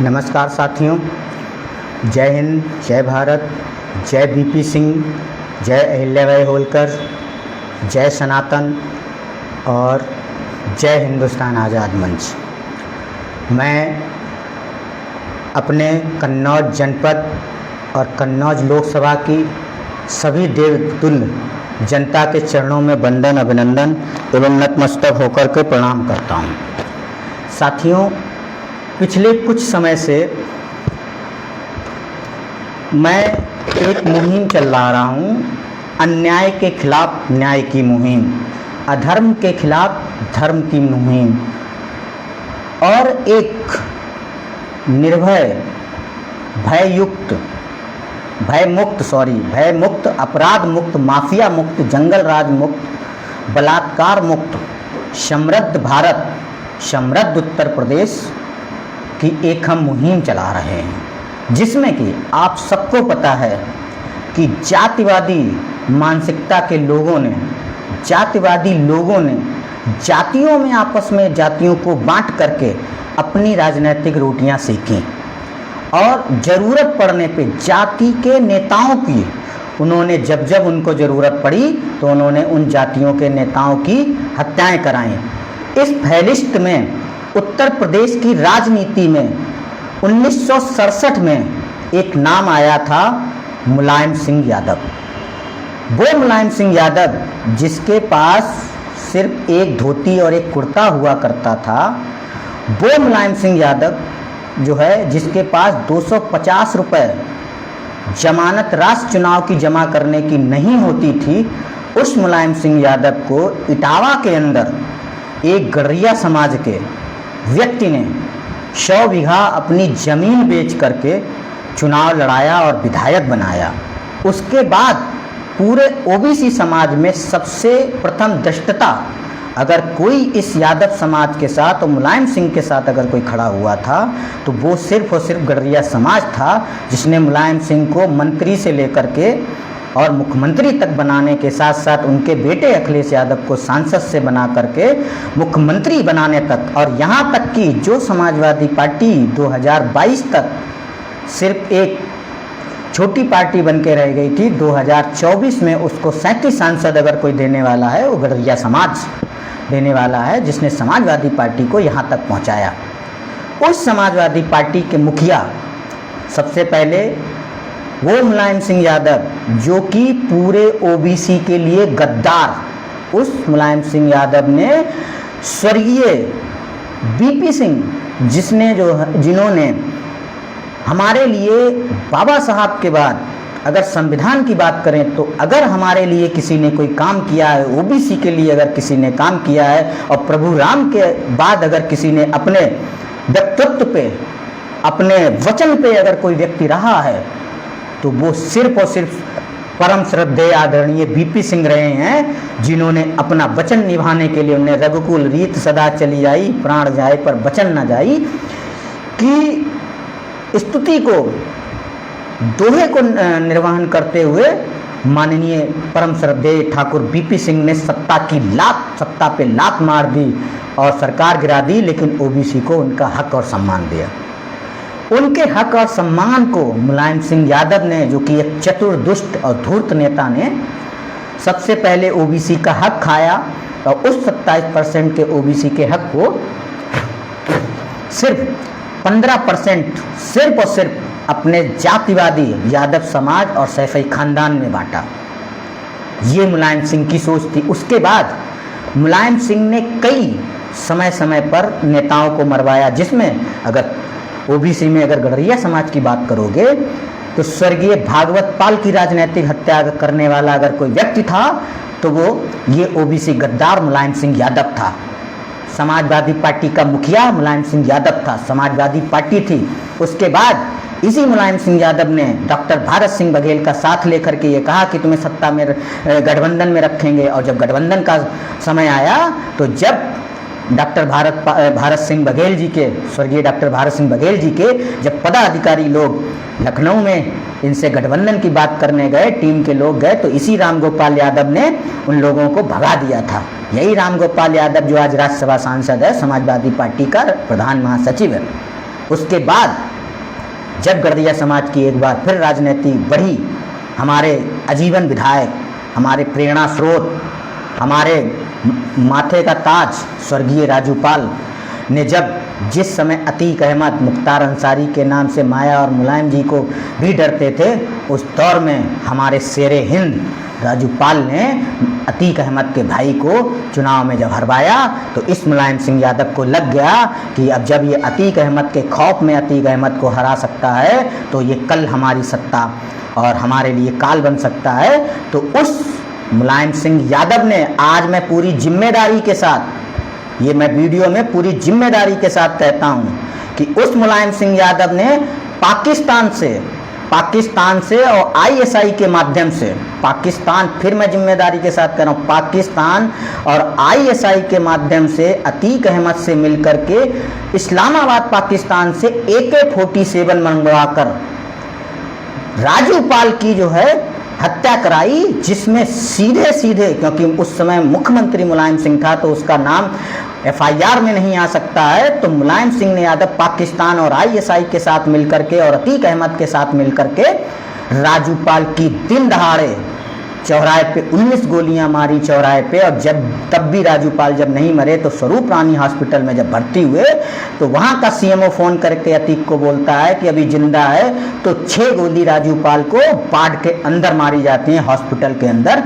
नमस्कार साथियों, जय हिंद, जय भारत, जय बीपी सिंह, जय अहिल्याबाई होलकर, जय सनातन और जय हिंदुस्तान आज़ाद मंच। मैं अपने कन्नौज जनपद और कन्नौज लोकसभा की सभी देवतुल्य जनता के चरणों में वंदन, अभिनंदन एवं नतमस्तक होकर के प्रणाम करता हूँ। साथियों, पिछले कुछ समय से मैं एक मुहिम चला रहा हूँ, अन्याय के खिलाफ न्याय की मुहिम, अधर्म के खिलाफ धर्म की मुहिम और एक निर्भय, भय मुक्त, अपराध मुक्त, माफिया मुक्त, जंगल राज मुक्त, बलात्कार मुक्त, समृद्ध भारत, समृद्ध उत्तर प्रदेश की एक हम मुहिम चला रहे हैं, जिसमें कि आप सबको पता है कि जातिवादी मानसिकता के लोगों ने, जातिवादी लोगों ने जातियों में आपस में जातियों को बांट करके अपनी राजनीतिक रोटियां सेकीं और ज़रूरत पड़ने पे जाति के नेताओं की उन्होंने जब जब उनको ज़रूरत पड़ी तो उन्होंने उन जातियों के नेताओं की हत्याएं कराईं। इस फैलिस्ट में उत्तर प्रदेश की राजनीति में 1967 में एक नाम आया था मुलायम सिंह यादव। वो मुलायम सिंह यादव जिसके पास सिर्फ एक धोती और एक कुर्ता हुआ करता था, वो मुलायम सिंह यादव जो है जिसके पास 250 रुपये जमानत राशि चुनाव की जमा करने की नहीं होती थी, उस मुलायम सिंह यादव को इटावा के अंदर एक गड़रिया समाज के व्यक्ति ने 100 बीघा अपनी ज़मीन बेच करके चुनाव लड़ाया और विधायक बनाया। उसके बाद पूरे ओबीसी समाज में सबसे प्रथम दृष्टता अगर कोई इस यादव समाज के साथ और मुलायम सिंह के साथ अगर कोई खड़ा हुआ था तो वो सिर्फ और सिर्फ गड़रिया समाज था, जिसने मुलायम सिंह को मंत्री से लेकर के और मुख्यमंत्री तक बनाने के साथ साथ उनके बेटे अखिलेश यादव को सांसद से बना करके मुख्यमंत्री बनाने तक, और यहाँ तक कि जो समाजवादी पार्टी 2022 तक सिर्फ एक छोटी पार्टी बन के रह गई थी, 2024 में उसको 37 सांसद अगर कोई देने वाला है वो गड़रिया समाज देने वाला है, जिसने समाजवादी पार्टी को यहाँ तक पहुँचाया। उस समाजवादी पार्टी के मुखिया सबसे पहले वो मुलायम सिंह यादव जो कि पूरे ओबीसी के लिए गद्दार, उस मुलायम सिंह यादव ने स्वर्गीय बीपी सिंह जिन्होंने हमारे लिए बाबा साहब के बाद अगर संविधान की बात करें तो अगर हमारे लिए किसी ने कोई काम किया है, ओबीसी के लिए अगर किसी ने काम किया है और प्रभु राम के बाद अगर किसी ने अपने व्यक्तित्व पे, अपने वचन पे अगर कोई व्यक्ति रहा है तो वो सिर्फ और सिर्फ परम श्रद्धेय आदरणीय बीपी सिंह रहे हैं, जिन्होंने अपना वचन निभाने के लिए उन्हें रघुकुल रीत सदा चली आई, प्राण जाए पर वचन न जाई की स्तुति को, दोहे को निर्वहन करते हुए माननीय परम श्रद्धेय ठाकुर बीपी सिंह ने सत्ता पे लात मार दी और सरकार गिरा दी, लेकिन ओबीसी को उनका हक और सम्मान दिया। उनके हक और सम्मान को मुलायम सिंह यादव ने, जो कि एक चतुर, दुष्ट और धूर्त नेता ने, सबसे पहले ओबीसी का हक खाया और उस 27% के ओबीसी के हक को सिर्फ 15% सिर्फ और सिर्फ अपने जातिवादी यादव समाज और सैफई खानदान में बांटा। ये मुलायम सिंह की सोच थी। उसके बाद मुलायम सिंह ने कई समय समय पर नेताओं को मरवाया, जिसमें अगर ओबीसी में अगर गड़रिया समाज की बात करोगे तो स्वर्गीय भागवत पाल की राजनीतिक हत्या करने वाला अगर कोई व्यक्ति था तो वो ये ओबीसी गद्दार मुलायम सिंह यादव था। समाजवादी पार्टी का मुखिया मुलायम सिंह यादव था, समाजवादी पार्टी थी। उसके बाद इसी मुलायम सिंह यादव ने डॉक्टर भारत सिंह बघेल का साथ लेकर के ये कहा कि तुम्हें सत्ता में गठबंधन में रखेंगे, और जब गठबंधन का समय आया तो जब डॉक्टर भारत सिंह बघेल जी के, स्वर्गीय डॉक्टर भारत सिंह बघेल जी के जब पदाधिकारी लोग लखनऊ में इनसे गठबंधन की बात करने गए, टीम के लोग गए, तो इसी रामगोपाल यादव ने उन लोगों को भगा दिया था। यही रामगोपाल यादव जो आज राज्यसभा सांसद है, समाजवादी पार्टी का प्रधान महासचिव है। उसके बाद जब गड़दिया समाज की एक बार फिर राजनीति बढ़ी, हमारे आजीवन विधायक, हमारे प्रेरणा स्रोत, हमारे माथे का ताज स्वर्गीय राजू पाल ने जब जिस समय अतीक अहमद, मुख्तार अंसारी के नाम से माया और मुलायम जी को भी डरते थे, उस दौर में हमारे शेरे हिंद राजू पाल ने अतीक अहमद के भाई को चुनाव में जब हरवाया तो इस मुलायम सिंह यादव को लग गया कि अब जब ये अतीक अहमद के खौफ में अतीक अहमद को हरा सकता है तो ये कल हमारी सत्ता और हमारे लिए काल बन सकता है। तो उस मुलायम सिंह यादव ने, आज मैं पूरी जिम्मेदारी के साथ, ये मैं वीडियो में पूरी जिम्मेदारी के साथ कहता हूँ कि उस मुलायम सिंह यादव ने पाकिस्तान से और आईएसआई के माध्यम से, पाकिस्तान, फिर मैं जिम्मेदारी के साथ कह रहा हूँ, पाकिस्तान और आईएसआई के माध्यम से अतीक अहमद से मिलकर के इस्लामाबाद पाकिस्तान से AK-47 मंगवाकर राजू पाल की जो है हत्या कराई, जिसमें सीधे सीधे, क्योंकि उस समय मुख्यमंत्री मुलायम सिंह था तो उसका नाम FIR में नहीं आ सकता है, तो मुलायम सिंह यादव पाकिस्तान और ISI के साथ मिलकर के और अतीक अहमद के साथ मिलकर के राजू पाल की दिन दहाड़े चौराहे पे 19 गोलियां मारी चौराहे पे। और तब भी राजू पाल जब नहीं मरे तो स्वरूप रानी हॉस्पिटल में जब भर्ती हुए तो वहां का CMO फोन करके अतीक को बोलता है कि अभी जिंदा है, तो 6 गोली राजू पाल को वार्ड के अंदर मारी जाती हैं, हॉस्पिटल के अंदर।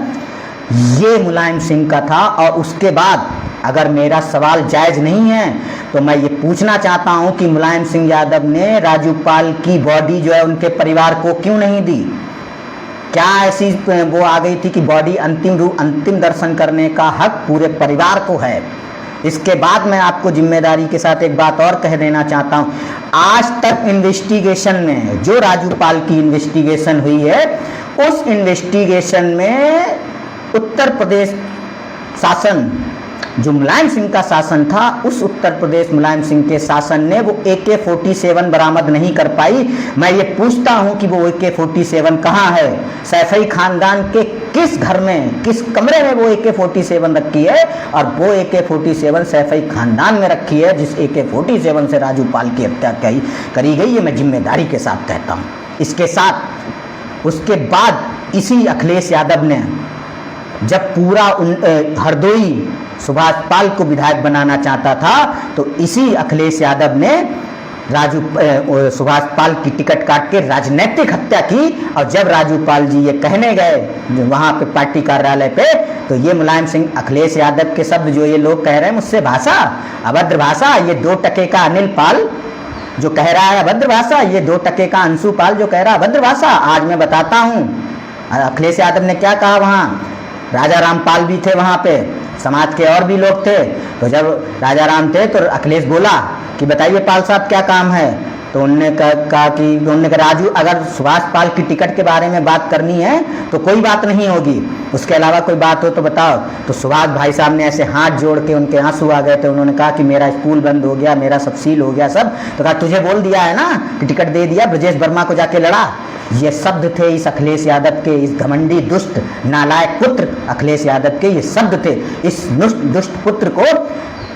ये मुलायम सिंह का था। और उसके बाद, अगर मेरा सवाल जायज नहीं है तो मैं ये पूछना चाहता हूं कि मुलायम सिंह यादव ने राजू पाल की बॉडी जो है उनके परिवार को क्यों नहीं दी? क्या ऐसी वो आ गई थी कि बॉडी अंतिम दर्शन करने का हक पूरे परिवार को है? इसके बाद मैं आपको जिम्मेदारी के साथ एक बात और कह देना चाहता हूं, आज तक इन्वेस्टिगेशन में जो राजू पाल की इन्वेस्टिगेशन हुई है, उस इन्वेस्टिगेशन में उत्तर प्रदेश शासन, जो मुलायम सिंह का शासन था, उस उत्तर प्रदेश मुलायम सिंह के शासन ने वो AK-47 बरामद नहीं कर पाई। मैं ये पूछता हूं कि वो AK-47 कहाँ है? सैफई खानदान के किस घर में, किस कमरे में वो AK-47 रखी है? और वो AK-47 सैफई खानदान में रखी है जिस AK-47 से राजू पाल की हत्या करी गई। ये मैं जिम्मेदारी के साथ कहता हूँ। इसके साथ उसके बाद इसी अखिलेश यादव ने जब पूरा हरदोई सुभाष पाल को विधायक बनाना चाहता था तो इसी अखिलेश यादव ने सुभाष पाल की टिकट काट के राजनीतिक हत्या की। और जब राजू पाल जी ये कहने गए वहां पे पार्टी कार्यालय पे, तो ये मुलायम सिंह, अखिलेश यादव के शब्द जो ये लोग कह रहे हैं मुझसे भाषा, अभद्र भाषा, ये 2 टके का अनिल पाल जो कह रहा है अभद्र भाषा, ये 2 टके का अंशु पाल जो कह रहा है अभद्र भाषा। आज मैं बताता हूँ अखिलेश यादव ने क्या कहा। वहाँ राजा राम पाल भी थे, वहाँ पे समाज के और भी लोग थे। तो जब राजा राम थे तो अखिलेश बोला कि बताइए पाल साहब क्या काम है? तो उन्होंने कहा राजू, अगर सुभाष पाल की टिकट के बारे में बात करनी है तो कोई बात नहीं होगी, उसके अलावा कोई बात हो तो बताओ। तो सुभाष भाई साहब ने ऐसे हाथ जोड़ के, उनके आंसू आ गए थे। उन्होंने कहा कि मेरा स्कूल बंद हो गया, मेरा सब सील हो गया सब। तो कहा तुझे बोल दिया है ना कि टिकट दे दिया, ब्रजेश वर्मा को जाके लड़ा। ये शब्द थे इस अखिलेश यादव के, इस घमंडी दुष्ट नालायक पुत्र अखिलेश यादव के ये शब्द थे। इस दुष्ट पुत्र को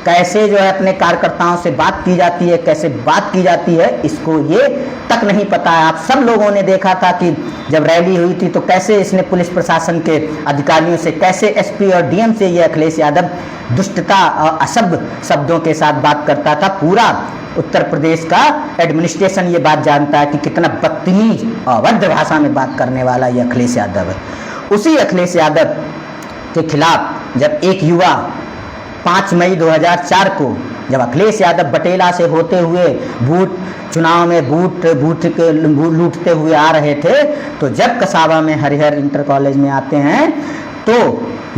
कैसे जो है अपने कार्यकर्ताओं से बात की जाती है, कैसे बात की जाती है, इसको ये तक नहीं पता है। आप सब लोगों ने देखा था कि जब रैली हुई थी तो कैसे इसने पुलिस प्रशासन के अधिकारियों से, कैसे SP और DM से ये अखिलेश यादव दुष्टता और असभ्य शब्दों के साथ बात करता था। पूरा उत्तर प्रदेश का एडमिनिस्ट्रेशन ये बात जानता है कि कितना बदतमीज और अभद्र भाषा में बात करने वाला ये अखिलेश यादव है। उसी अखिलेश यादव के खिलाफ जब एक युवा 5 मई 2004 को जब अखिलेश यादव बटेला से होते हुए चुनाव में बूथ लूटते हुए आ रहे थे, तो जब कसाबा में हरिहर इंटर कॉलेज में आते हैं तो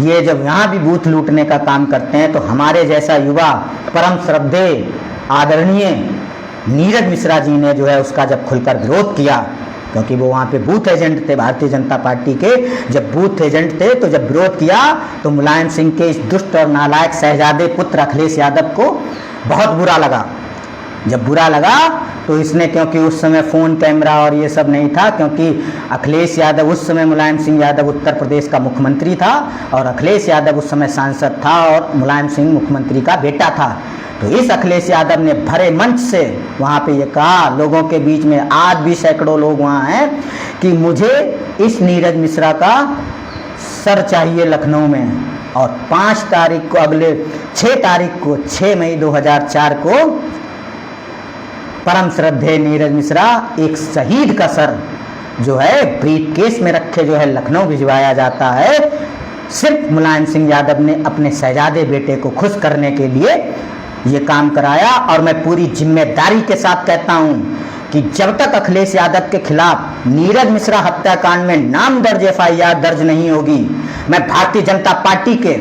ये जब यहाँ भी बूथ लूटने का काम करते हैं, तो हमारे जैसा युवा परम श्रद्धेय आदरणीय नीरज मिश्रा जी ने जो है उसका जब खुलकर विरोध किया, क्योंकि वो वहाँ पे बूथ एजेंट थे भारतीय जनता पार्टी के। जब बूथ एजेंट थे तो जब विरोध किया तो मुलायम सिंह के इस दुष्ट और नालायक शहजादे पुत्र अखिलेश यादव को बहुत बुरा लगा। जब बुरा लगा तो इसने, क्योंकि उस समय फ़ोन कैमरा और ये सब नहीं था, क्योंकि अखिलेश यादव उस समय मुलायम सिंह यादव उत्तर प्रदेश का मुख्यमंत्री था और अखिलेश यादव उस समय सांसद था और मुलायम सिंह मुख्यमंत्री का बेटा था। तो इस अखिलेश यादव ने भरे मंच से वहाँ पे ये कहा लोगों के बीच में, आज भी सैकड़ों लोग वहाँ हैं, कि मुझे इस नीरज मिश्रा का सर चाहिए लखनऊ में। और 5 तारीख को, अगले 6 तारीख को, 6 मई 2004 को परम श्रद्धेय नीरज मिश्रा एक शहीद का सर जो है ब्रीफ केस में रखे जो है लखनऊ भिजवाया जाता है। सिर्फ मुलायम सिंह यादव ने अपने शहजादे बेटे को खुश करने के लिए ये काम कराया। और मैं पूरी जिम्मेदारी के साथ कहता हूं कि जब तक अखिलेश यादव के खिलाफ नीरज मिश्रा हत्याकांड में नाम दर्ज FIR दर्ज नहीं होगी, मैं भारतीय जनता पार्टी के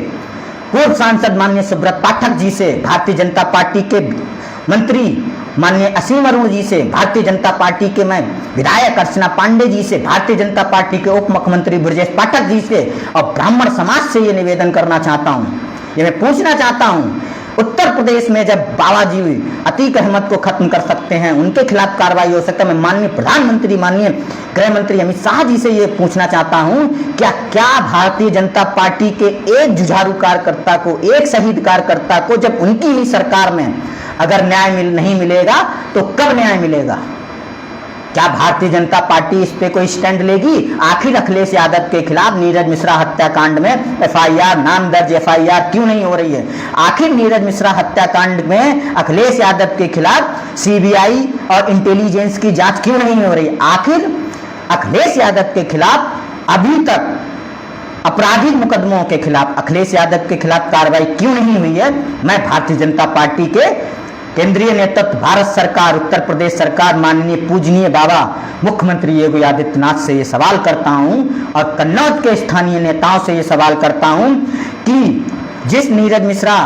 पूर्व सांसद माननीय सुब्रत पाठक जी से, भारतीय जनता पार्टी के मंत्री माननीय असीम अरुण जी से, भारतीय जनता पार्टी के मैं विधायक अर्चना पांडे जी से, भारतीय जनता पार्टी के उप मुख्यमंत्री ब्रजेश पाठक जी से और ब्राह्मण समाज से ये निवेदन करना चाहता हूँ, ये मैं पूछना चाहता हूँ, उत्तर प्रदेश में जब बाबा जी अतीक अहमद को खत्म कर सकते हैं, उनके खिलाफ कार्रवाई हो सकता है, मैं माननीय प्रधानमंत्री, माननीय गृह मंत्री अमित शाह जी से ये पूछना चाहता हूँ, क्या भारतीय जनता पार्टी के एक जुझारू कार्यकर्ता को, एक शहीद कार्यकर्ता को जब उनकी ही सरकार में अगर न्याय नहीं मिलेगा तो कब न्याय मिलेगा? क्या भारतीय जनता पार्टी इस पे कोई स्टैंड लेगी? आखिर अखिलेश यादव के खिलाफ नीरज मिश्रा हत्याकांड में FIR, नाम दर्ज FIR क्यों नहीं हो रही है? आखिर नीरज मिश्रा हत्याकांड में अखिलेश यादव के खिलाफ CBI और इंटेलिजेंस की जांच क्यों नहीं हो रही? आखिर अखिलेश यादव के खिलाफ अभी तक आपराधिक मुकदमों के खिलाफ अखिलेश यादव के खिलाफ कार्रवाई क्यों नहीं हुई है? मैं भारतीय जनता पार्टी के केंद्रीय नेतृत्व, भारत सरकार, उत्तर प्रदेश सरकार, माननीय पूजनीय बाबा मुख्यमंत्री योगी आदित्यनाथ से ये सवाल करता हूं और कन्नौज के स्थानीय नेताओं से ये सवाल करता हूं कि जिस नीरज मिश्रा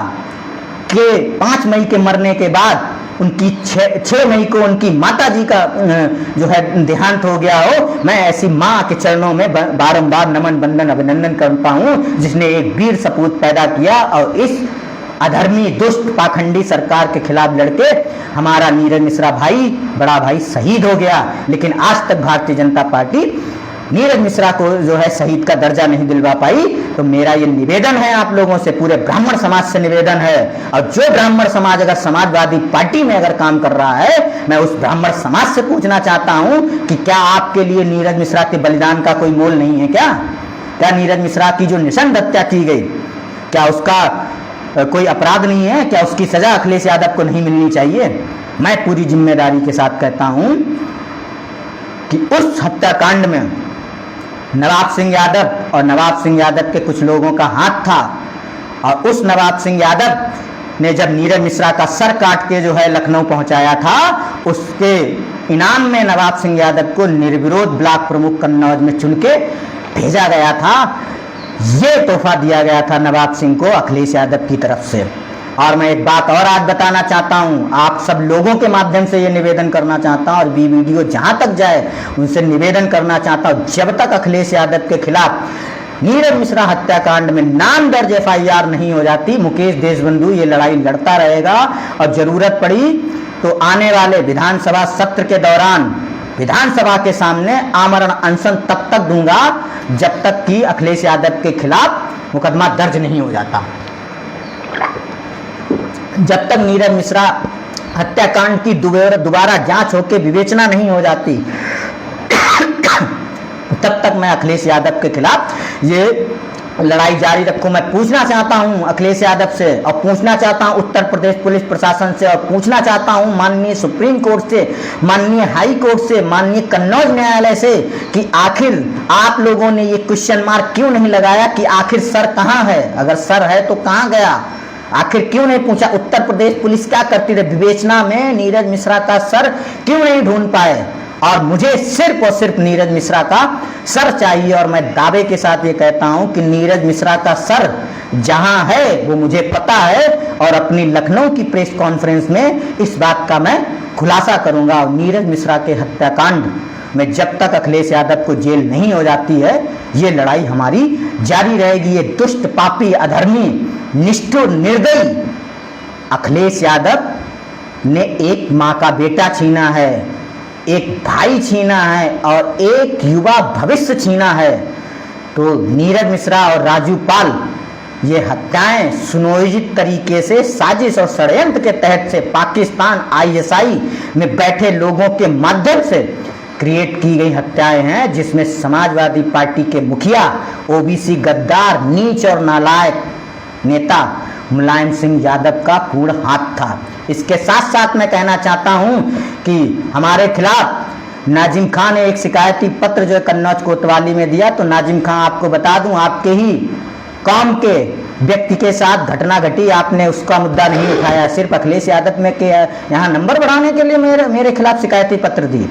के 5 मई के मरने के बाद उनकी 6 मई को उनकी माता जी का जो है देहांत हो गया हो, मैं ऐसी माँ के चरणों में बारंबार नमन बंदन अभिनंदन करता हूँ जिसने एक वीर सपूत पैदा किया और इस अधर्मी दुष्ट पाखंडी सरकार के खिलाफ लड़के हमारा नीरज मिश्रा भाई, बड़ा भाई शहीद हो गया। लेकिन आज तक भारतीय जनता पार्टी नीरज मिश्रा को जो है शहीद का दर्जा नहीं दिलवा पाई। तो मेरा ये निवेदन है आप लोगों से, पूरे ब्राह्मण समाज से निवेदन है, और जो ब्राह्मण समाज अगर समाजवादी पार्टी में अगर काम कर रहा है, मैं उस ब्राह्मण समाज से पूछना चाहता हूं कि क्या आपके लिए नीरज मिश्रा के बलिदान का कोई मोल नहीं है? क्या नीरज मिश्रा की जो निशंद हत्या की गई, क्या उसका कोई अपराध नहीं है? क्या उसकी सजा अखिलेश यादव को नहीं मिलनी चाहिए? मैं पूरी जिम्मेदारी के साथ कहता हूं कि उस हत्याकांड में नवाब सिंह यादव और नवाब सिंह यादव के कुछ लोगों का हाथ था, और उस नवाब सिंह यादव ने जब नीरज मिश्रा का सर काट के जो है लखनऊ पहुंचाया था, उसके इनाम में नवाब सिंह यादव को निर्विरोध ब्लॉक प्रमुख कन्नौज में चुन के भेजा गया था। ये तोहफा दिया गया था नवाब सिंह को अखिलेश यादव की तरफ से। और मैं एक बात और आज बताना चाहता हूं, आप सब लोगों के माध्यम से ये निवेदन करना चाहता हूं, और वीडियो जहां तक जाए उनसे निवेदन करना चाहता हूं, जब तक अखिलेश यादव के खिलाफ नीरज मिश्रा हत्याकांड में नाम दर्ज FIR नहीं हो जाती, मुकेश देशबंधु ये लड़ाई लड़ता रहेगा। और जरूरत पड़ी तो आने वाले विधानसभा सत्र के दौरान विधानसभा के सामने आमरण अनशन तब तक दूंगा जब तक कि अखिलेश यादव के खिलाफ मुकदमा दर्ज नहीं हो जाता। जब तक नीरज मिश्रा हत्याकांड की दोबारा जांच होकर विवेचना नहीं हो जाती, तब तक मैं अखिलेश यादव के खिलाफ ये लड़ाई जारी रखूं। मैं पूछना चाहता हूं अखिलेश यादव से, और पूछना चाहता हूं उत्तर प्रदेश पुलिस प्रशासन से, और पूछना चाहता हूं माननीय सुप्रीम कोर्ट से, माननीय हाई कोर्ट से, माननीय कन्नौज न्यायालय से, कि आखिर आप लोगों ने ये क्वेश्चन मार्क क्यों नहीं लगाया कि आखिर सर कहां है? अगर सर है तो कहां गया? आखिर क्यों नहीं पूछा? उत्तर प्रदेश पुलिस क्या करती रही? विवेचना में नीरज मिश्रा का सर क्यों नहीं ढूंढ पाए? और मुझे सिर्फ और सिर्फ नीरज मिश्रा का सर चाहिए, और मैं दावे के साथ ये कहता हूं कि नीरज मिश्रा का सर जहां है वो मुझे पता है, और अपनी लखनऊ की प्रेस कॉन्फ्रेंस में इस बात का मैं खुलासा करूंगा। और नीरज मिश्रा के हत्याकांड में जब तक अखिलेश यादव को जेल नहीं हो जाती है, ये लड़ाई हमारी जारी रहेगी। ये दुष्ट, पापी, अधर्मी, निष्ठुर, निर्दयी अखिलेश यादव ने एक माँ का बेटा छीना है, एक भाई छीना है, और एक युवा भविष्य छीना है। तो नीरज मिश्रा और राजू पाल ये हत्याएं सुनियोजित तरीके से साजिश और षड्यंत्र के तहत से पाकिस्तान आईएसआई में बैठे लोगों के माध्यम से क्रिएट की गई हत्याएं हैं, जिसमें समाजवादी पार्टी के मुखिया, ओबीसी गद्दार, नीच और नालायक नेता मुलायम सिंह यादव का पूर्ण हाथ था। इसके साथ साथ मैं कहना चाहता हूं कि हमारे खिलाफ नाजिम खान ने एक शिकायती पत्र जो है कन्नौज कोतवाली में दिया। तो नाजिम खान, आपको बता दूं, आपके ही कौम के व्यक्ति के साथ घटना घटी, आपने उसका मुद्दा नहीं उठाया, सिर्फ अखिलेश यादव में के यहाँ नंबर बढ़ाने के लिए मेरे खिलाफ शिकायती पत्र दी।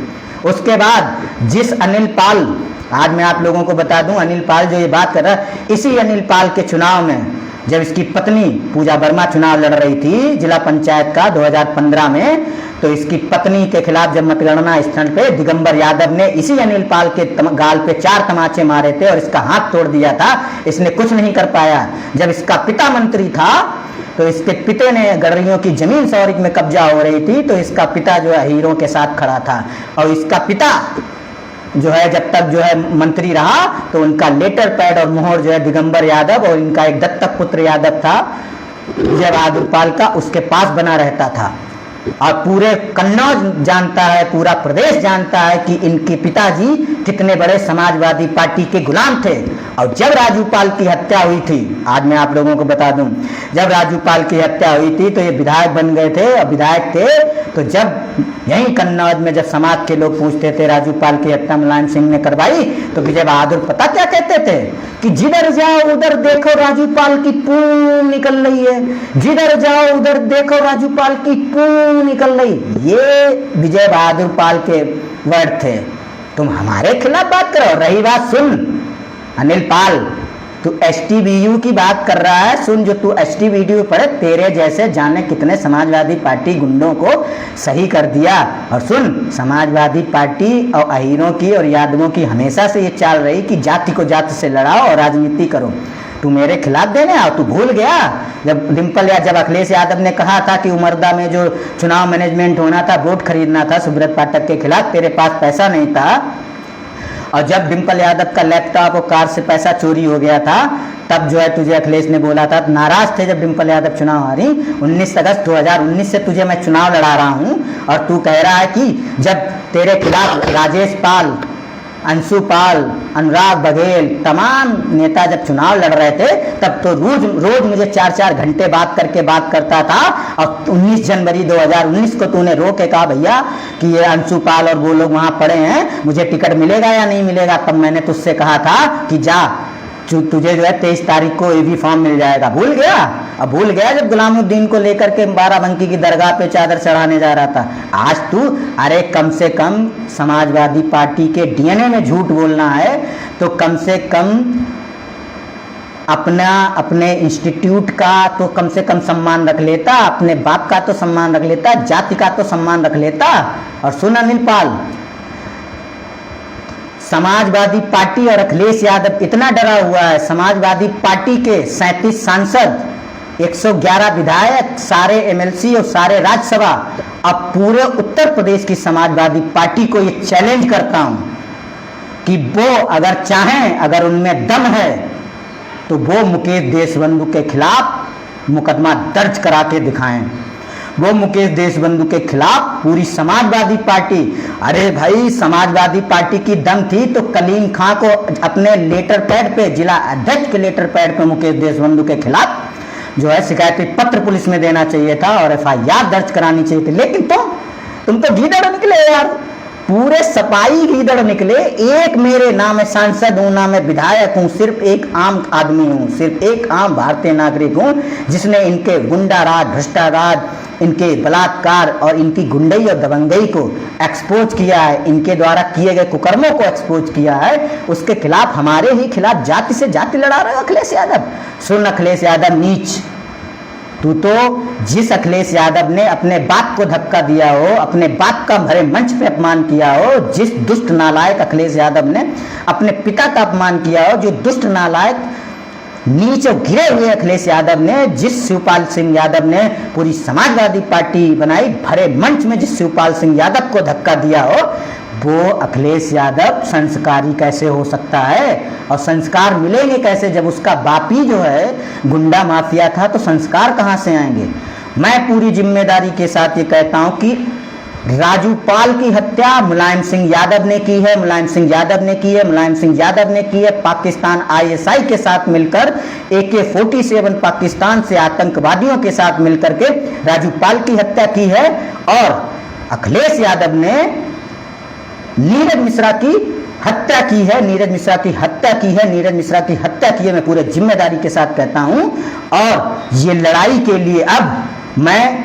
उसके बाद जिस अनिल पाल, आज मैं आप लोगों को बता दूं, अनिल पाल जो ये बात कर रहा है, इसी अनिल पाल के चुनाव में जब इसकी पत्नी पूजा वर्मा चुनाव लड़ रही थी जिला पंचायत का 2015 में, तो इसकी पत्नी के खिलाफ जब मतगणना स्थल पे दिगंबर यादव ने इसी अनिल पाल के गाल पे 4 तमाचे मारे थे और इसका हाथ तोड़ दिया था। इसने कुछ नहीं कर पाया। जब इसका पिता मंत्री था तो इसके पिता ने गडरियों की जमीन सौरिक में कब्जा हो रही थी, तो इसका पिता जो है हीरो के साथ खड़ा था। और इसका पिता जो है जब तक जो है मंत्री रहा तो उनका लेटर पैड और मोहर जो है दिगंबर यादव और इनका एक दत्तक पुत्र यादव था विजय बहादुर पाल का, उसके पास बना रहता था। और पूरे कन्नौज जानता है, पूरा प्रदेश जानता है कि इनके पिताजी कितने बड़े समाजवादी पार्टी के गुलाम थे। और जब राजू पाल की हत्या हुई थी, आज मैं आप लोगों को बता दूं, जब राजू पाल की हत्या हुई थी तो ये विधायक बन गए थे और विधायक थे। तो जब यहीं कन्नौज में जब समाज के लोग पूछते थे राजू पाल की हत्या मुलायम सिंह ने करवाई, तो विजय बहादुर पता क्या कहते थे कि जिधर जाओ उधर देखो राजू पाल की पूंछ निकल रही है, जिधर जाओ उधर देखो राजू पाल की पूंछ निकल रही। ये विजय बहादुर पाल के वर्ड थे। तुम हमारे खिलाफ बात करो। रही बात, सुन अनिल पाल, तू एसटीबीयू की बात कर रहा है, सुन, जो तू एसटीबीयू पढ़े, तेरे जैसे जाने कितने समाजवादी पार्टी गुंडों को सही कर दिया। और सुन, समाजवादी पार्टी और अहीरों की और यादवों की हमेशा से ये चाल रही कि जाति को जाति से लड़ाओ और राजनीति करो। तू मेरे खिलाफ देने आओ, तू भूल गया जब डिम्पल या जब अखिलेश यादव ने कहा था कि उमरदा में जो चुनाव मैनेजमेंट होना था, वोट खरीदना था सुब्रत पाठक के खिलाफ, तेरे पास पैसा नहीं था। और जब डिम्पल यादव का लैपटॉप और कार से पैसा चोरी हो गया था, तब जो है तुझे अखिलेश ने बोला था, नाराज थे जब डिम्पल यादव चुनाव हारी। 19 अगस्त 2019 से तुझे मैं चुनाव लड़ा रहा हूं और तू कह रहा है कि जब तेरे खिलाफ राजेश पाल, अंशु पाल, अनुराग बघेल, तमाम नेता जब चुनाव लड़ रहे थे, तब तो रोज मुझे 4-4 घंटे बात करके बात करता था। और 19 जनवरी 2019 को तूने रो के कहा भैया कि ये अंशु पाल और वो लोग वहां पड़े हैं, मुझे टिकट मिलेगा या नहीं मिलेगा। तब मैंने तुझसे कहा था कि जा, तुझे जो है 23 तारीख को एवी फॉर्म मिल जाएगा। भूल गया? अब भूल गया जब गुलामुद्दीन को लेकर के बाराबंकी की दरगाह पे चादर चढ़ाने जा रहा था। आज तू, अरे कम से कम समाजवादी पार्टी के डीएनए में झूठ बोलना है तो कम से कम अपने इंस्टीट्यूट का तो कम से कम सम्मान रख लेता, अपने बाप का तो सम्मान रख लेता, जाति का तो सम्मान रख लेता। और सुन अनिल पाल, समाजवादी पार्टी और अखिलेश यादव इतना डरा हुआ है, समाजवादी पार्टी के 37 सांसद, 111 विधायक, सारे एमएलसी और सारे राज्यसभा, अब पूरे उत्तर प्रदेश की समाजवादी पार्टी को ये चैलेंज करता हूं कि वो अगर चाहें, अगर उनमें दम है तो वो मुकेश देशबंधु के खिलाफ मुकदमा दर्ज करा के दिखाएं। वो मुकेश देशबंधु के खिलाफ पूरी समाजवादी पार्टी, अरे भाई समाजवादी पार्टी की दम थी तो कलीम खां को अपने लेटर पैड पे, जिला अध्यक्ष के लेटर पैड पे मुकेश देशबंधु के खिलाफ जो है शिकायती पत्र पुलिस में देना चाहिए था और एफआईआर दर्ज करानी चाहिए थी। लेकिन तुम तो गीदड़ निकले यार, पूरे सपाई गीदड़ निकले। एक मेरे नाम है सांसद हूं, ना मैं विधायक हूं, सिर्फ एक आम आदमी हूं, सिर्फ एक आम भारतीय नागरिक हूं जिसने इनके गुंडा राज, भ्रष्टाचार, इनके बलात्कार और इनकी गुंडई और दबंगई को एक्सपोज किया है, इनके द्वारा किए गए कुकर्मों को एक्सपोज किया है। उसके खिलाफ, हमारे ही खिलाफ जाति से जाति लड़ा रहे हो अखिलेश यादव। सुन अखिलेश यादव नीच, तू तो जिस अखिलेश यादव ने अपने बाप को धक्का दिया हो, अपने बाप का भरे मंच पे अपमान किया हो, जिस दुष्ट नालायक अखिलेश यादव ने अपने पिता का अपमान किया हो, जो दुष्ट नालायक नीचे गिरे हुए अखिलेश यादव ने, जिस शिवपाल सिंह यादव ने पूरी समाजवादी पार्टी बनाई, भरे मंच में जिस शिवपाल सिंह यादव को धक्का दिया हो, वो अखिलेश यादव संस्कारी कैसे हो सकता है और संस्कार मिलेंगे कैसे जब उसका बाप ही जो है गुंडा माफिया था, तो संस्कार कहाँ से आएंगे। मैं पूरी जिम्मेदारी के साथ ये कहता हूँ कि राजू पाल की हत्या मुलायम सिंह यादव ने की है, मुलायम सिंह यादव ने की है, मुलायम सिंह यादव ने की है पाकिस्तान आईएसआई के साथ मिलकर, AK-47 पाकिस्तान से आतंकवादियों के साथ मिलकर के राजू पाल की हत्या की है। और अखिलेश यादव ने नीरज मिश्रा की हत्या की है, नीरज मिश्रा की हत्या की है, नीरज मिश्रा की हत्या की है। मैं पूरे जिम्मेदारी के साथ कहता हूं। और ये लड़ाई के लिए अब मैं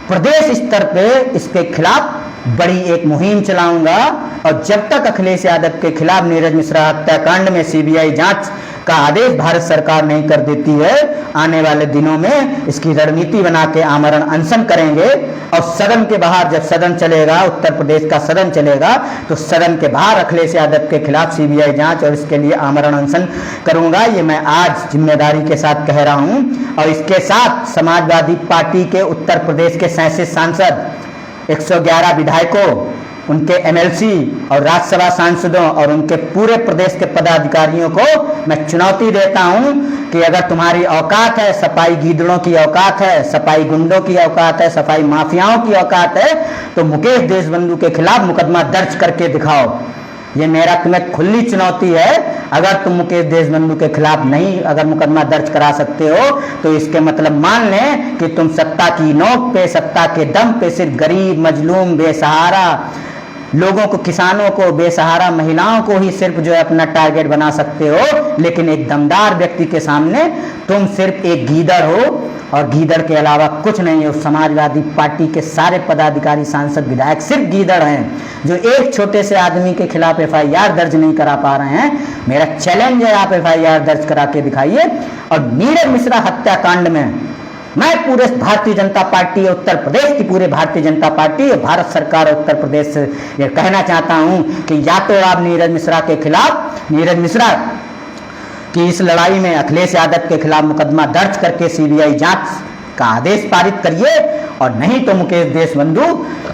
प्रदेश स्तर पे इसके खिलाफ बड़ी एक मुहिम चलाऊंगा। और जब तक अखिलेश यादव के खिलाफ नीरज मिश्रा हत्याकांड में सीबीआई जांच का आदेश भारत सरकार नहीं कर देती है, आने वाले दिनों में इसकी रणनीति बना के आमरण अनशन करेंगे। और सदन के बाहर जब सदन चलेगा, उत्तर प्रदेश का सदन चलेगा, तो सदन के बाहर अखिलेश यादव के खिलाफ सीबीआई जांच और इसके लिए आमरण अनशन करूंगा। ये मैं आज जिम्मेदारी के साथ कह रहा हूं। और इसके साथ समाजवादी पार्टी के उत्तर प्रदेश के 37 सांसद, 111 विधायकों, उनके MLC और राज्यसभा सांसदों और उनके पूरे प्रदेश के पदाधिकारियों को मैं चुनौती देता हूं कि अगर तुम्हारी औकात है, सफाई गीदड़ों की औकात है, सफाई गुंडों की औकात है, सफाई माफियाओं की औकात है, तो मुकेश देशबंधु के खिलाफ मुकदमा दर्ज करके दिखाओ। ये मेरा तुम्हें खुली चुनौती है। अगर तुम मुकेश देशबंधु के खिलाफ नहीं अगर मुकदमा दर्ज करा सकते हो, तो इसके मतलब मान लें कि तुम सत्ता की नोक पे, सत्ता के दम पे सिर्फ गरीब, मजलूम, बेसहारा लोगों को, किसानों को, बेसहारा महिलाओं को ही सिर्फ जो है अपना टारगेट बना सकते हो। लेकिन एक दमदार व्यक्ति के सामने तुम सिर्फ एक गीदड़ हो और गीदड़ के अलावा कुछ नहीं हो। समाजवादी पार्टी के सारे पदाधिकारी, सांसद, विधायक सिर्फ गीदड़ हैं जो एक छोटे से आदमी के खिलाफ FIR दर्ज नहीं करा पा रहे हैं। मेरा चैलेंज है, आप FIR दर्ज करा के दिखाइए। और नीरज मिश्रा हत्याकांड में मैं पूरे भारतीय जनता पार्टी, उत्तर प्रदेश की पूरे भारतीय जनता पार्टी और भारत सरकार और उत्तर प्रदेश से ये कहना चाहता हूं कि या तो आप नीरज मिश्रा के खिलाफ, नीरज मिश्रा की इस लड़ाई में अखिलेश यादव के खिलाफ मुकदमा दर्ज करके सीबीआई जांच का आदेश पारित करिए, और नहीं तो मुकेश देशबंधु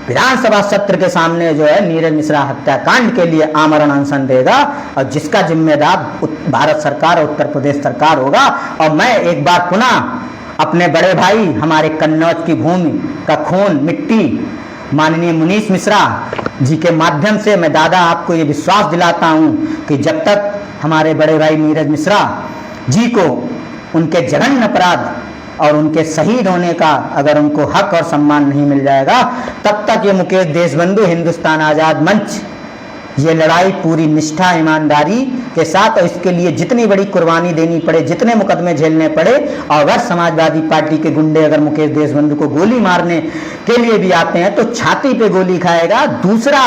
विधानसभा सत्र के सामने जो है नीरज मिश्रा हत्याकांड के लिए आमरण अनशन देगा, और जिसका जिम्मेदार भारत सरकार और उत्तर प्रदेश सरकार होगा। और मैं एक बार पुनः अपने बड़े भाई, हमारे कन्नौज की भूमि का खून, मिट्टी, माननीय मुनीश मिश्रा जी के माध्यम से मैं दादा आपको ये विश्वास दिलाता हूं कि जब तक हमारे बड़े भाई नीरज मिश्रा जी को उनके जघन्य अपराध और उनके शहीद होने का अगर उनको हक और सम्मान नहीं मिल जाएगा, तब तक ये मुकेश देशबंधु हिंदुस्तान आज़ाद मंच ये लड़ाई पूरी निष्ठा, ईमानदारी के साथ, और इसके लिए जितनी बड़ी कुर्बानी देनी पड़े, जितने मुकदमे झेलने पड़े, और अगर समाजवादी पार्टी के गुंडे अगर मुकेश देशबंधु को गोली मारने के लिए भी आते हैं तो छाती पे गोली खाएगा। दूसरा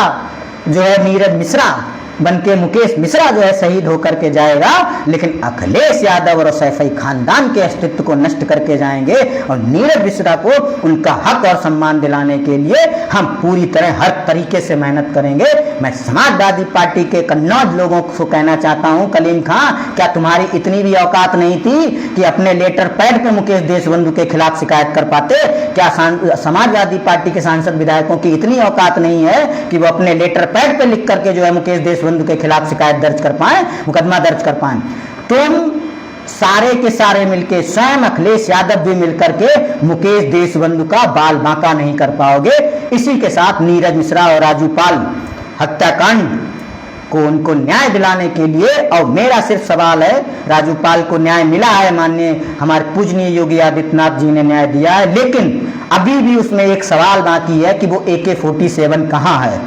जो है नीरज मिश्रा बनके मुकेश मिश्रा जो है शहीद होकर के जाएगा, लेकिन अखिलेश यादव और सैफई खानदान के अस्तित्व को नष्ट करके जाएंगे। और नीरज मिश्रा को उनका हक और सम्मान दिलाने के लिए हम पूरी तरह हर तरीके से मेहनत करेंगे। मैं समाजवादी पार्टी के कन्नौज लोगों को कहना चाहता हूं, कलीम खां, क्या तुम्हारी इतनी भी औकात नहीं थी कि अपने लेटर पैड पे मुकेश देशबंधु के खिलाफ शिकायत कर पाते? क्या समाजवादी पार्टी के सांसद विधायकों की इतनी औकात नहीं है कि वो अपने लेटर पैड पे लिख करके जो है मुकेश देशबंधु के खिलाफ शिकायत दर्ज कर पाए, मुकदमा दर्ज कर पाए? तुम सारे के सारे मिलके, स्वयं अखिलेश यादव भी मिलकर के मुकेश देशबंधु का बाल बांका नहीं कर पाओगे। इसी के साथ नीरज मिश्रा और राजू पाल हत्याकांड को उनको न्याय दिलाने के लिए, और मेरा सिर्फ सवाल है, राजू पाल को न्याय मिला है, माननीय हमारे पूजनीय योगी आदित्यनाथ जी ने न्याय दिया है, लेकिन अभी भी उसमें एक सवाल बाकी है कि वो AK-47 कहाँ है,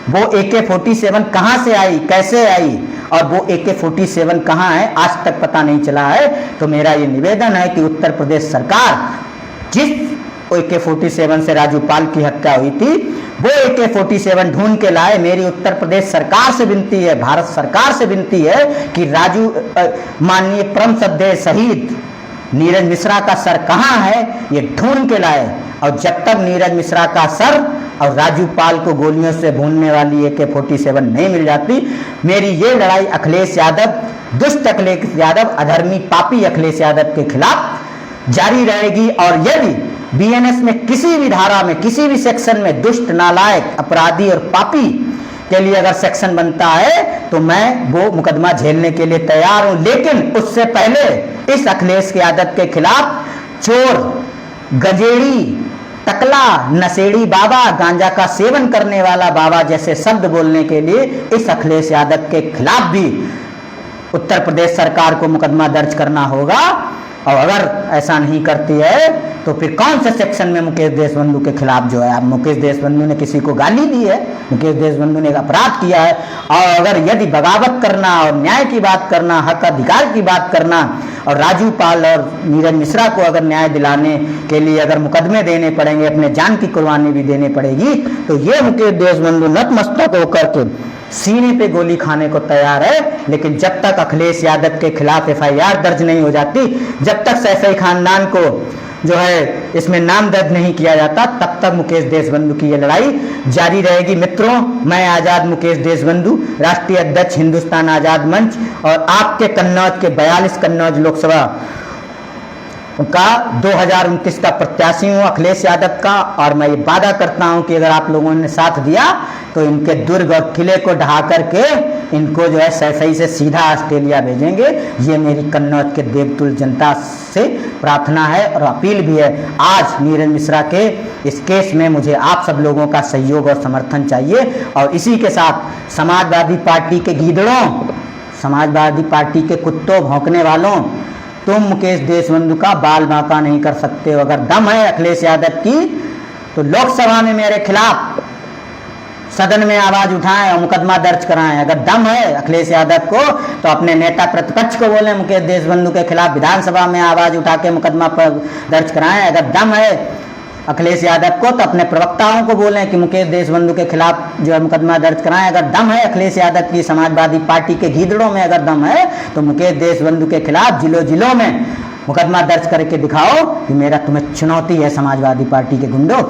वो AK-47 कहाँ से आई, कैसे आई, और वो AK-47 कहाँ है, आज तक पता नहीं चला है। तो मेरा ये निवेदन है कि उत्तर प्रदेश सरकार जिस AK-47 से राजू पाल की हत्या हुई थी, वो AK-47 ढूंढ के लाए। मेरी उत्तर प्रदेश सरकार से विनती है, भारत सरकार से विनती है कि राजू माननीय परम श्रद्धेय शहीद नीरज मिश्रा का सर कहाँ है, ये ढूंढ के लाए। और जब तक नीरज मिश्रा का सर और राजू पाल को गोलियों से भूनने वाली AK-47 नहीं मिल जाती, मेरी ये लड़ाई अखिलेश यादव, दुष्ट अखिलेश यादव, अधर्मी पापी अखिलेश यादव के खिलाफ जारी रहेगी। और यदि BNS में किसी भी धारा में, किसी भी सेक्शन में दुष्ट, नालायक, अपराधी और पापी के लिए अगर सेक्शन बनता है तो मैं वो मुकदमा झेलने के लिए तैयार हूं, लेकिन उससे पहले इस अखिलेश यादव के खिलाफ चोर, गजेड़ी, टकला, नशेड़ी बाबा, गांजा का सेवन करने वाला बाबा जैसे शब्द बोलने के लिए इस अखिलेश यादव के खिलाफ भी उत्तर प्रदेश सरकार को मुकदमा दर्ज करना होगा। और अगर ऐसा नहीं करती है तो फिर कौन से सेक्शन में मुकेश देशबंधु के खिलाफ जो है, अब मुकेश देशबंधु ने किसी को गाली दी है, मुकेश देशबंधु ने एक अपराध किया है, और अगर यदि बगावत करना और न्याय की बात करना, हक अधिकार की बात करना और राजू पाल और नीरज मिश्रा को अगर न्याय दिलाने के लिए अगर मुकदमे देने पड़ेंगे, अपने जान की कुर्बानी भी देनी पड़ेगी, तो ये मुकेश देशबंधु नतमस्तक होकर के सीने पे गोली खाने को तैयार है। लेकिन जब तक अखिलेश यादव के खिलाफ FIR दर्ज नहीं हो जाती, जब तक सैफई खानदान को जो है इसमें नाम दर्ज नहीं किया जाता, तब तक मुकेश देशबंधु की ये लड़ाई जारी रहेगी। मित्रों, मैं आजाद मुकेश देशबंधु, राष्ट्रीय अध्यक्ष हिंदुस्तान आजाद मंच और आपके कन्नौज के 42 कन्नौज लोकसभा का 2029 का प्रत्याशी हूँ अखिलेश यादव का। और मैं ये वादा करता हूँ कि अगर आप लोगों ने साथ दिया तो इनके दुर्ग और किले को ढहा करके इनको जो है सही से सीधा ऑस्ट्रेलिया भेजेंगे। ये मेरी कन्नौज के देवतुल जनता से प्रार्थना है और अपील भी है। आज नीरज मिश्रा के इस केस में मुझे आप सब लोगों का सहयोग और समर्थन चाहिए। और इसी के साथ समाजवादी पार्टी के गीदड़ों, समाजवादी पार्टी के कुत्तों, भौंकने वालों, तुम मुकेश देशबंधु का बाल बांका नहीं कर सकते हो। अगर दम है अखिलेश यादव की तो लोकसभा में मेरे खिलाफ सदन में आवाज उठाएं और मुकदमा दर्ज कराएं। अगर दम है अखिलेश यादव को तो अपने नेता प्रतिपक्ष को बोलें मुकेश देशबंधु के खिलाफ विधानसभा में आवाज उठा के मुकदमा पर दर्ज कराएं। अगर दम है अखिलेश यादव को तो अपने प्रवक्ताओं को बोलें कि मुकेश देशबंधु के खिलाफ जो है मुकदमा दर्ज कराएं। अगर दम है अखिलेश यादव की समाजवादी पार्टी के गीदड़ों में अगर दम है तो मुकेश देशबंधु के खिलाफ जिलों में मुकदमा दर्ज करके दिखाओ कि मेरा तुम्हें चुनौती है समाजवादी पार्टी के गुंडों।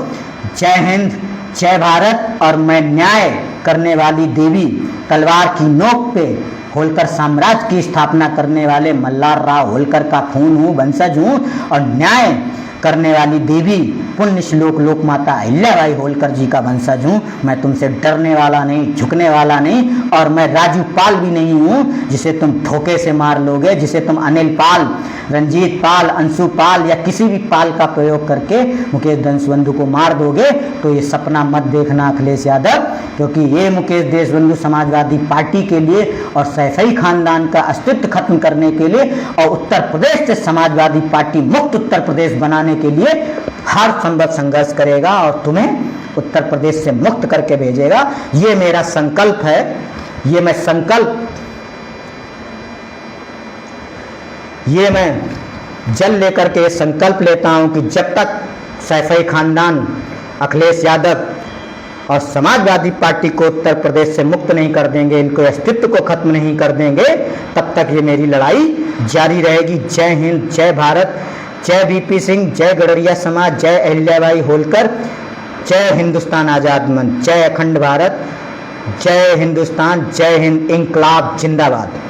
जय हिंद, जय भारत। और मैं न्याय करने वाली देवी, तलवार की नोक पे होलकर साम्राज्य की स्थापना करने वाले मल्हार राव होलकर का खून हूँ, वंशज हूँ। और न्याय करने वाली देवी पुण्य श्लोक लोक माता अहिल्याबाई होलकर जी का वंशज हूँ। मैं तुमसे डरने वाला नहीं, झुकने वाला नहीं। और मैं राजू पाल भी नहीं हूँ जिसे तुम धोखे से मार लोगे, जिसे तुम अनिल पाल, रंजीत पाल, अंशु पाल या किसी भी पाल का प्रयोग करके मुकेश देशबंधु को मार दोगे। तो ये सपना मत देखना अखिलेश यादव, क्योंकि ये मुकेश देशबंधु समाजवादी पार्टी के लिए और सैफई खानदान का अस्तित्व खत्म करने के लिए और उत्तर प्रदेश से समाजवादी पार्टी मुक्त उत्तर प्रदेश बनाने के लिए हर संभव संघर्ष करेगा और तुम्हें उत्तर प्रदेश से मुक्त करके भेजेगा। ये मेरा संकल्प है। ये मैं जल लेकर के संकल्प लेता हूं कि जब तक सैफई खानदान, अखिलेश यादव और समाजवादी पार्टी को उत्तर प्रदेश से मुक्त नहीं कर देंगे, इनको अस्तित्व को खत्म नहीं कर देंगे, तब तक ये मेरी लड़ाई जारी रहेगी। जय हिंद, जय भारत, जय VP सिंह, जय गडरिया समाज, जय अहिल्याबाई होलकर, जय हिंदुस्तान आजाद मंच, जय अखंड भारत, जय हिंदुस्तान, जय हिंद, इंकलाब जिंदाबाद।